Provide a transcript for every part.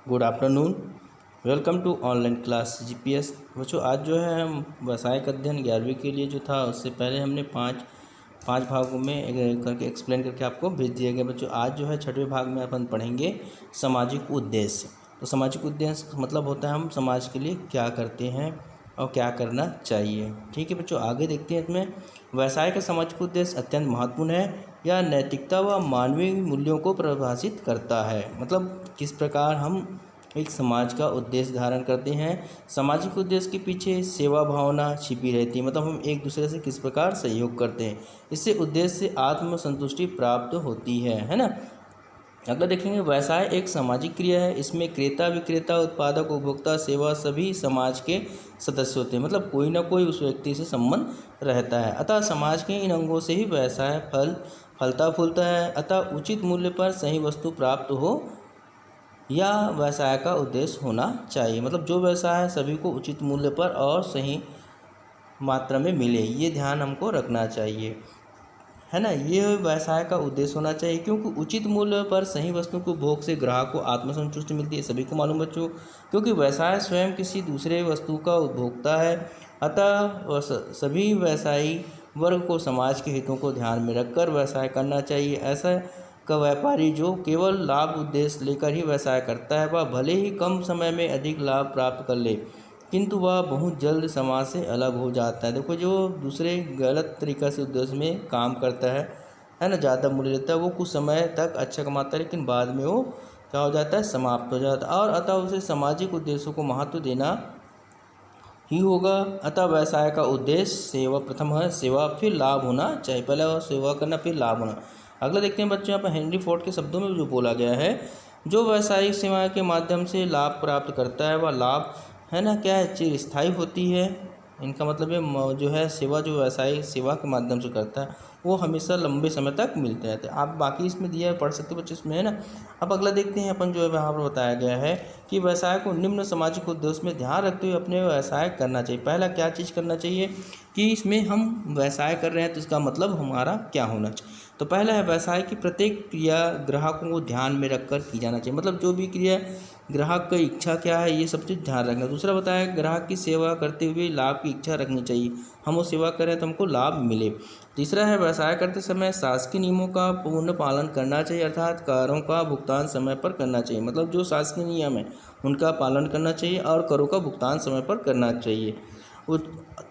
Good afternoon. Welcome to online class GPS. बच्चों आज जो है हम व्यवसायिक अध्ययन 11वीं के लिए जो था उससे पहले हमने पाँच भागों में करके एक्सप्लेन करके आपको भेज दिया गया। बच्चों आज जो है 6वें भाग में अपन पढ़ेंगे सामाजिक उद्देश्य। तो सामाजिक उद्देश्य का मतलब होता है हम समाज के लिए क्या करते हैं और क्या करना चाहिए। ठीक है बच्चों, आगे देखते हैं इसमें। व्यवसाय का सामाजिक उद्देश्य अत्यंत महत्वपूर्ण है, यह नैतिकता व मानवीय मूल्यों को परिभाषित करता है। मतलब किस प्रकार हम एक समाज का उद्देश्य धारण करते हैं। सामाजिक उद्देश्य के पीछे सेवा भावना छिपी रहती है, मतलब हम एक दूसरे से किस प्रकार सहयोग करते हैं। इससे उद्देश्य से आत्मसंतुष्टि प्राप्त होती है ना। अगला देखेंगे, व्यवसाय एक सामाजिक क्रिया है। इसमें क्रेता विक्रेता उत्पादक उपभोक्ता सेवा सभी समाज के सदस्य होते हैं, मतलब कोई ना कोई उस व्यक्ति से संबंध रहता है। अतः समाज के इन अंगों से ही व्यवसाय फलता फूलता है। अतः उचित मूल्य पर सही वस्तु प्राप्त हो या व्यवसाय का उद्देश्य होना चाहिए। मतलब जो व्यवसाय है सभी को उचित मूल्य पर और सही मात्रा में मिले, ये ध्यान हमको रखना चाहिए, है ना। ये व्यवसाय का उद्देश्य होना चाहिए, क्योंकि उचित मूल्य पर सही वस्तु को भोग से ग्राहक को आत्मसंतुष्टि मिलती है, सभी को मालूम बच्चों। क्योंकि व्यवसाय स्वयं किसी दूसरे वस्तु का उपभोक्ता है। अतः सभी व्यवसायी वर्ग को समाज के हितों को ध्यान में रखकर व्यवसाय करना चाहिए। ऐसा का व्यापारी जो केवल लाभ उद्देश्य लेकर ही व्यवसाय करता है, वह भले ही कम समय में अधिक लाभ प्राप्त कर ले, किंतु वह बहुत जल्द समाज से अलग हो जाता है। देखो, जो दूसरे गलत तरीक़ा से उद्देश्य में काम करता है ना, ज़्यादा मूल्य लेता है, वो कुछ समय तक अच्छा कमाता है, लेकिन बाद में वो क्या हो जाता है, समाप्त हो जाता है। और अतः उसे सामाजिक उद्देश्यों को महत्व देना ही होगा। अतः व्यवसाय का उद्देश्य सेवा प्रथम है, सेवा फिर लाभ होना चाहिए। पहले वो सेवा करना फिर लाभ होना। अगला देखते हैं बच्चों, यहाँ पर हेनरी फोर्ड के शब्दों में जो बोला गया है, जो व्यावसायिक सेवा के माध्यम से लाभ प्राप्त करता है वह लाभ है ना क्या है, चिरस्थायी होती है। इनका मतलब है जो है सेवा, जो व्यवसायिक सेवा के माध्यम से करता है वो हमेशा लंबे समय तक मिलते रहते हैं। आप बाकी इसमें दिया है, पढ़ सकते हो बच्चों इसमें, है ना। अब अगला देखते हैं अपन, जो है वहाँ पर बताया गया है कि व्यवसाय को निम्न सामाजिक उद्देश्य में ध्यान रखते हुए अपने व्यवसाय करना चाहिए। पहला क्या चीज़ करना चाहिए कि इसमें हम व्यवसाय कर रहे हैं तो इसका मतलब हमारा क्या होना चाहिए। तो पहला है, व्यवसाय की प्रत्येक क्रिया ग्राहकों को ध्यान में रखकर की जाना चाहिए। मतलब जो भी क्रिया ग्राहक की इच्छा क्या है ये सब चीज़ ध्यान रखना। दूसरा बताया, ग्राहक की सेवा करते हुए लाभ की इच्छा रखनी चाहिए, हम वो सेवा करें तो हमको लाभ मिले। तीसरा है, व्यवसाय करते समय शासकीय नियमों का पूर्ण पालन करना चाहिए, अर्थात करों का भुगतान समय पर करना चाहिए। मतलब जो शासकीय नियम है उनका पालन करना चाहिए और करों का भुगतान समय पर करना चाहिए।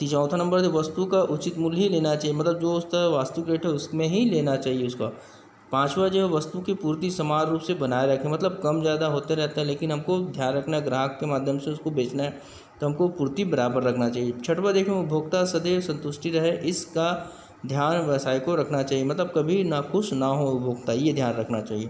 चौथा नंबर, जो वस्तु का उचित मूल्य ही लेना चाहिए, मतलब जो उसका वास्तविक रेट है उसमें ही लेना चाहिए उसका। पांचवा, जो वस्तु की पूर्ति समान रूप से बनाए रखें, मतलब कम ज़्यादा होते रहता है, लेकिन हमको ध्यान रखना है ग्राहक के माध्यम से उसको बेचना है तो हमको पूर्ति बराबर रखना चाहिए। छठवा देखें, उपभोक्ता सदैव संतुष्टि रहे, इसका ध्यान व्यवसाय को रखना चाहिए, मतलब कभी नाखुश ना हो उपभोक्ता, ये ध्यान रखना चाहिए।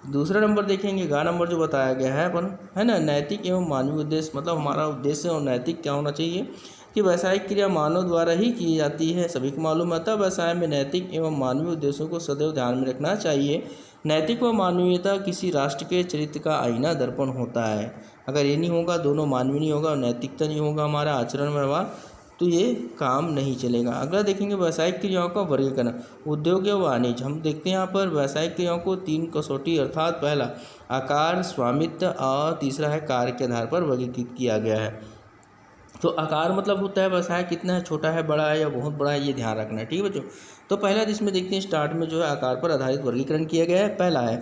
दूसरा नंबर देखेंगे, 11 नंबर जो बताया गया है अपन, है ना, नैतिक एवं मानवीय उद्देश्य। मतलब हमारा उद्देश्य और नैतिक क्या होना चाहिए कि व्यवसायिक क्रिया मानव द्वारा ही की जाती है, सभी को मालूम है। व्यवसाय में नैतिक एवं मानवीय उद्देश्यों को सदैव ध्यान में रखना चाहिए। नैतिक व मानवीयता किसी राष्ट्र के चरित्र का आईना दर्पण होता है। अगर ये नहीं होगा, दोनों मानवीय नहीं होगा और नैतिकता नहीं होगा हमारा आचरण व्यवहार, तो ये काम नहीं चलेगा। अगला देखेंगे, व्यवसायिक क्रियाओं का वर्गीकरण, उद्योग या वाणिज्य। हम देखते हैं यहाँ पर व्यवसायिक क्रियाओं को 3 कसौटी, अर्थात पहला आकार, स्वामित्व और तीसरा है कार्य के आधार पर वर्गीकृत किया गया है। तो आकार मतलब होता है व्यवसाय कितना है, छोटा है, बड़ा है या बहुत बड़ा है, ये ध्यान रखना है। ठीक है बच्चों। तो पहला जिसमें देखते हैं स्टार्ट में जो है आकार पर आधारित वर्गीकरण किया गया है। पहला है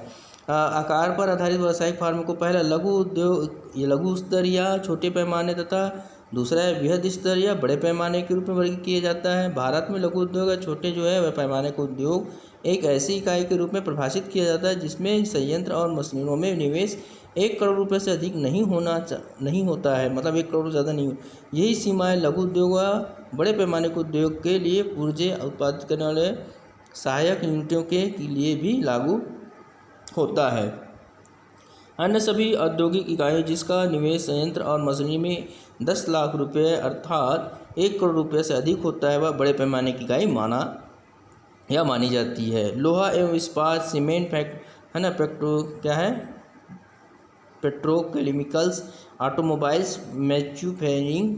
आकार पर आधारित व्यावसायिक फार्म को पहला लघु उद्योग, ये लघु स्तर या छोटे पैमाने, तथा दूसरा है बृहद स्तर या बड़े पैमाने के रूप में वर्गीकृत किया जाता है। भारत में लघु उद्योग या छोटे जो है वह पैमाने का उद्योग एक ऐसी इकाई के रूप में परिभाषित किया जाता है जिसमें संयंत्र और मशीनों में निवेश 1 करोड़ रुपये से अधिक नहीं होता है, मतलब 1 करोड़ ज़्यादा नहीं। यही सीमाएं लघु उद्योग व बड़े पैमाने के उद्योग के लिए पुर्जे उत्पादित करने वाले सहायक यूनिटों के लिए भी लागू होता है। अन्य सभी औद्योगिक इकाई जिसका निवेश संयंत्र और मशीनरी में 10 लाख रुपये अर्थात 1 करोड़ रुपये से अधिक होता है, वह बड़े पैमाने की इकाई मानी जाती है। लोहा एवं इस्पात, सीमेंट है ना, पेट्रोकेमिकल्स, ऑटोमोबाइल्स, मैन्युफैक्चरिंग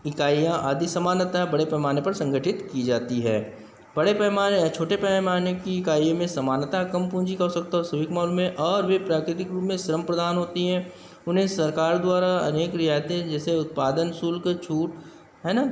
इकाइयाँ आदि सामान्यतः बड़े पैमाने पर संगठित की जाती है। छोटे पैमाने की इकाइयों में समानता, कम पूंजी की आवश्यकता सभी को मालूम है, और वे प्राकृतिक रूप में श्रम प्रदान होती हैं। उन्हें सरकार द्वारा अनेक रियायतें जैसे उत्पादन शुल्क छूट, है ना,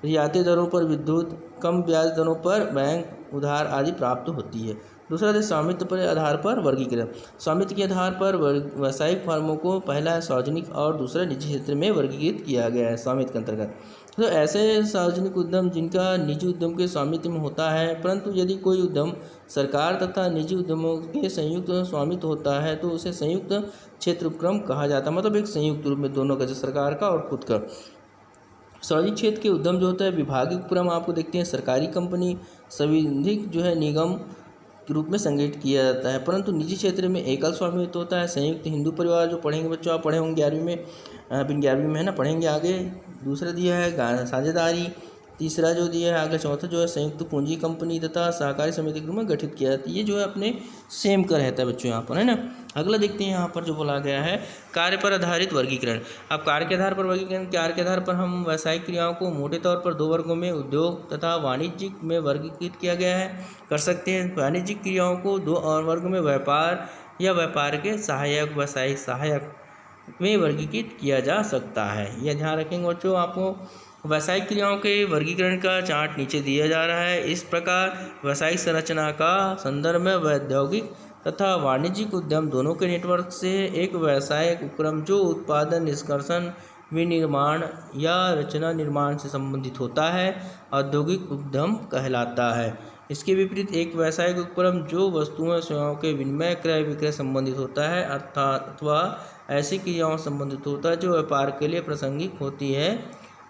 रियायती दरों पर विद्युत, कम ब्याज दरों पर बैंक उधार आदि प्राप्त होती है। दूसरा है स्वामित्व पर आधार पर वर्गीकरण। स्वामित्व के आधार पर व्यावसायिक फर्मों को पहला सार्वजनिक और दूसरा निजी क्षेत्र में वर्गीकृत किया गया है स्वामित्व के अंतर्गत। तो ऐसे सार्वजनिक उद्यम जिनका निजी उद्यम के स्वामित्व में होता है, परंतु यदि कोई उद्यम सरकार तथा निजी उद्यमों के संयुक्त स्वामित्व होता है तो उसे संयुक्त क्षेत्र उपक्रम कहा जाता है। मतलब एक संयुक्त रूप में दोनों का, जैसे सरकार का और खुद का। सार्वजनिक क्षेत्र के उद्यम जो होता है विभागीय उपक्रम आपको देखते हैं, सरकारी कंपनी, संविधिक जो है निगम के रूप में संगठित किया जाता है। परंतु निजी क्षेत्र में एकल स्वामित्व होता है। संयुक्त हिंदू परिवार जो पढ़ेंगे बच्चों, आप पढ़े होंगे 11वीं में, अभी 11वीं में है ना, पढ़ेंगे आगे। दूसरा दिया है साझेदारी। तीसरा जो दिया है आगे, चौथा जो है संयुक्त पूंजी कंपनी तथा सहकारी समिति के रूप में गठित किया जाता है। ये जो है अपने सेम का रहता है बच्चों यहाँ पर, है ना। अगला देखते हैं यहाँ पर जो बोला गया है कार्य पर आधारित वर्गीकरण। अब कार्य के आधार पर वर्गीकरण, कार्य के आधार पर हम व्यावसायिक क्रियाओं को मोटे तौर पर 2 वर्गों में उद्योग तथा वाणिज्यिक में वर्गीकृत किया गया है, कर सकते हैं। वाणिज्यिक क्रियाओं को 2 और वर्ग में व्यापार या व्यापार के सहायक, व्यावसायिक सहायक में वर्गीकृत किया जा सकता है। यह ध्यान रखेंगे बच्चों। आपको व्यावसायिक क्रियाओं के वर्गीकरण का चार्ट नीचे दिया जा रहा है। इस प्रकार व्यावसायिक संरचना का संदर्भ में औद्योगिक तथा वाणिज्यिक उद्यम दोनों के नेटवर्क से एक व्यावसायिक उपक्रम जो उत्पादन, निष्कर्षण, विनिर्माण या रचना निर्माण से संबंधित होता है औद्योगिक उद्यम कहलाता है। इसके विपरीत एक व्यावसायिक उपक्रम जो वस्तुओं सेवाओं के विनिमय, क्रय विक्रय संबंधित होता है अथवा ऐसी क्रियाओं संबंधित होता है जो व्यापार के लिए प्रासंगिक होती है,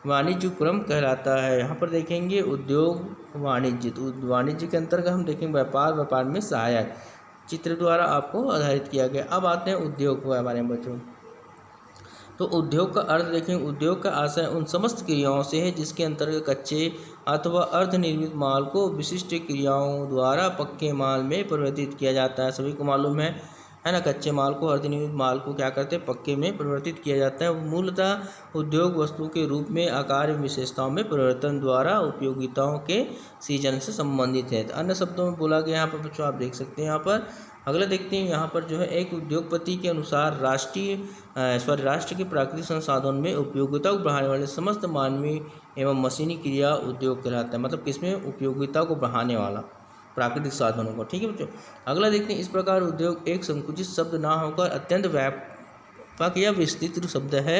वाणिज्य उपक्रम कहलाता है। यहाँ पर देखेंगे उद्योग, वाणिज्य। तो वाणिज्य के अंतर्गत हम देखेंगे व्यापार, व्यापार में सहायक, चित्र द्वारा आपको आधारित किया गया। अब आते हैं उद्योग के बारे में बच्चों। तो उद्योग का अर्थ देखेंगे, उद्योग का आशय उन समस्त क्रियाओं से है जिसके अंतर्गत कच्चे अथवा अर्धनिर्मित माल को विशिष्ट क्रियाओं द्वारा पक्के माल में परिवर्तित किया जाता है। सभी को मालूम है ना, कच्चे माल को, अर्धनिर्मित माल को क्या करते हैं, पक्के में परिवर्तित किया जाता है। मूलतः उद्योग वस्तु के रूप में आकार विशेषताओं में परिवर्तन द्वारा उपयोगिताओं के सृजन से संबंधित है। तो अन्य शब्दों में बोला गया यहाँ पर बच्चों, आप देख सकते हैं यहाँ पर। अगला देखते हैं यहाँ पर जो है एक उद्योगपति के अनुसार राष्ट्र के प्राकृतिक संसाधन में उपयोगिता को बढ़ाने वाले समस्त मानवीय एवं मशीनी क्रिया उद्योग कहलाता है। मतलब किसमें, उपयोगिता को बढ़ाने वाला प्राकृतिक साधनों को। ठीक है बच्चों। अगला देखते हैं, इस प्रकार उद्योग एक संकुचित शब्द ना होकर अत्यंत व्यापक या विस्तृत शब्द है।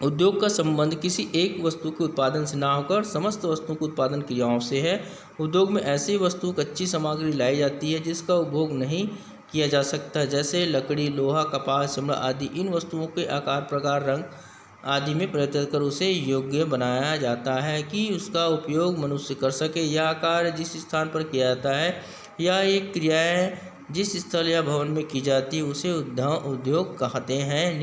उद्योग का संबंध किसी एक वस्तु के उत्पादन से ना होकर समस्त वस्तुओं के उत्पादन क्रियाओं से है। उद्योग में ऐसी वस्तु, कच्ची सामग्री लाई जाती है जिसका उपभोग नहीं किया जा सकता, जैसे लकड़ी, लोहा, कपास, चमड़ा आदि। इन वस्तुओं के आकार, प्रकार, रंग आदि में परिवर्तित कर उसे योग्य बनाया जाता है कि उसका उपयोग मनुष्य कर सके। यह कार्य जिस स्थान पर किया जाता है या एक क्रियाएं जिस स्थल या भवन में की जाती है उसे उद्योग कहते हैं।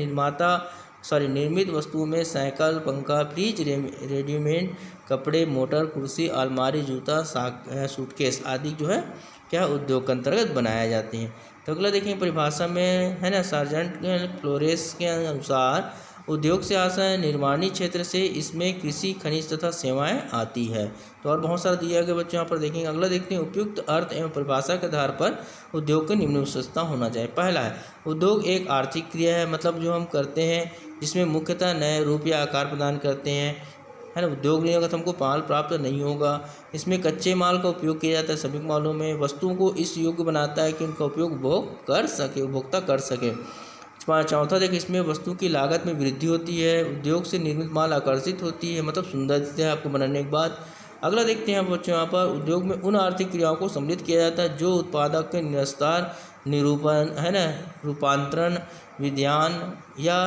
निर्मित वस्तुओं में साइकिल, पंखा, फ्रिज, रेडीमेड कपड़े, मोटर, कुर्सी, अलमारी, जूता, सूटकेस आदि जो है क्या उद्योग के अंतर्गत बनाए जाते हैं। तो अगला देखें परिभाषा में, है ना, सार्जेंट फ्लोरेस के अनुसार उद्योग से आशय निर्माणी क्षेत्र से, इसमें कृषि, खनिज तथा सेवाएं आती है। तो और बहुत सारा दिया गया बच्चों यहाँ पर देखेंगे। अगला देखते हैं उपयुक्त अर्थ एवं परिभाषा के आधार पर उद्योग की निम्न विशेषता होना चाहिए। पहला है उद्योग एक आर्थिक क्रिया है, मतलब जो हम करते हैं जिसमें मुख्यतः नए रूप या आकार प्रदान करते हैं, है ना। उद्योग नहीं होगा तो हमको माल प्राप्त नहीं होगा। इसमें कच्चे माल का उपयोग किया जाता है, सभी को मालूम है। वस्तुओं को इस योग्य बनाता है कि उनका उपयोग उपभोक्ता कर सके। चौथा देखिए, इसमें वस्तु की लागत में वृद्धि होती है। उद्योग से निर्मित माल आकर्षित होती है, मतलब सुंदर दिखता है आपको बनाने के बाद। अगला देखते हैं बच्चों यहाँ पर, उद्योग में उन आर्थिक क्रियाओं को सम्मिलित किया जाता है जो उत्पादक के निस्तार, निरूपण, है ना, रूपांतरण, विध्यान या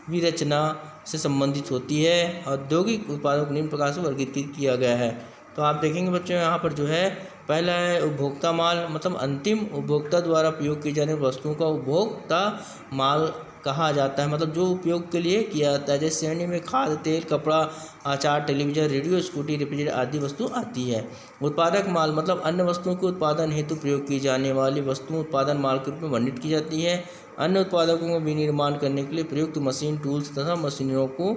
विरचना से संबंधित होती है। औद्योगिक उत्पादों को निम्न प्रकार से वर्गीकृत किया गया है। तो आप देखेंगे बच्चों यहाँ पर जो है, पहला है उपभोक्ता माल, मतलब अंतिम उपभोक्ता द्वारा उपयोग की जाने वाली वस्तुओं का उपभोक्ता माल कहा जाता है, मतलब जो उपयोग के लिए किया जाता है। जैसे श्रेणी में खाद्य तेल, कपड़ा, अचार, टेलीविजन, रेडियो, स्कूटी, रेफ्रिजरेटर आदि वस्तु आती है। उत्पादक माल मतलब अन्य वस्तुओं के उत्पादन हेतु प्रयोग की जाने वाली वस्तुओं उत्पादन माल के रूप में वर्णित की जाती है। अन्य उत्पादकों को विनिर्माण करने के लिए प्रयुक्त मशीन, टूल्स तथा मशीनरों को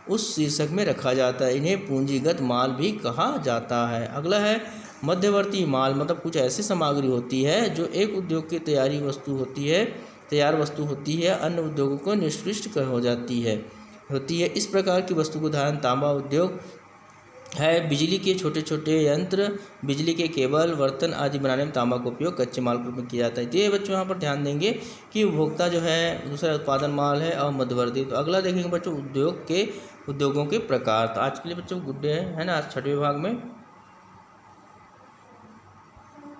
उस शीर्षक में रखा जाता है। इन्हें पूंजीगत माल भी कहा जाता है। अगला है मध्यवर्ती माल, मतलब कुछ ऐसी सामग्री होती है जो एक उद्योग की तैयार वस्तु होती है, अन्य उद्योगों को निष्कृष्ट हो जाती है। इस प्रकार की वस्तु का उदाहरण तांबा उद्योग है। बिजली के छोटे छोटे यंत्र, बिजली के केबल, बर्तन आदि बनाने में तांबा का उपयोग कच्चे माल के रूप में किया जाता है। तो ये बच्चों यहाँ पर ध्यान देंगे कि उपभोक्ता जो है दूसरा उत्पादन माल है और मध्यवर्ती। तो अगला देखेंगे बच्चों उद्योगों के प्रकार। तो आज के लिए बच्चों गुड डे है ना, आज छठवें विभाग में।